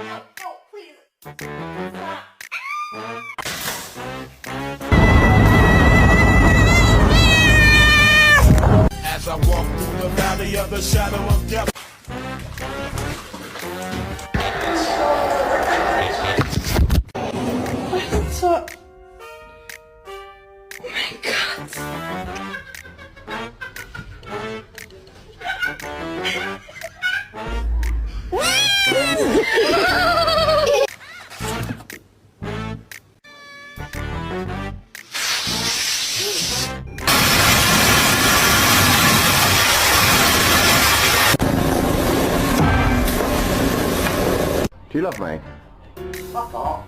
No, please. Stop. As I walk through the valley of the shadow of death. Co? Oh my god. Do you love me? Fuck off.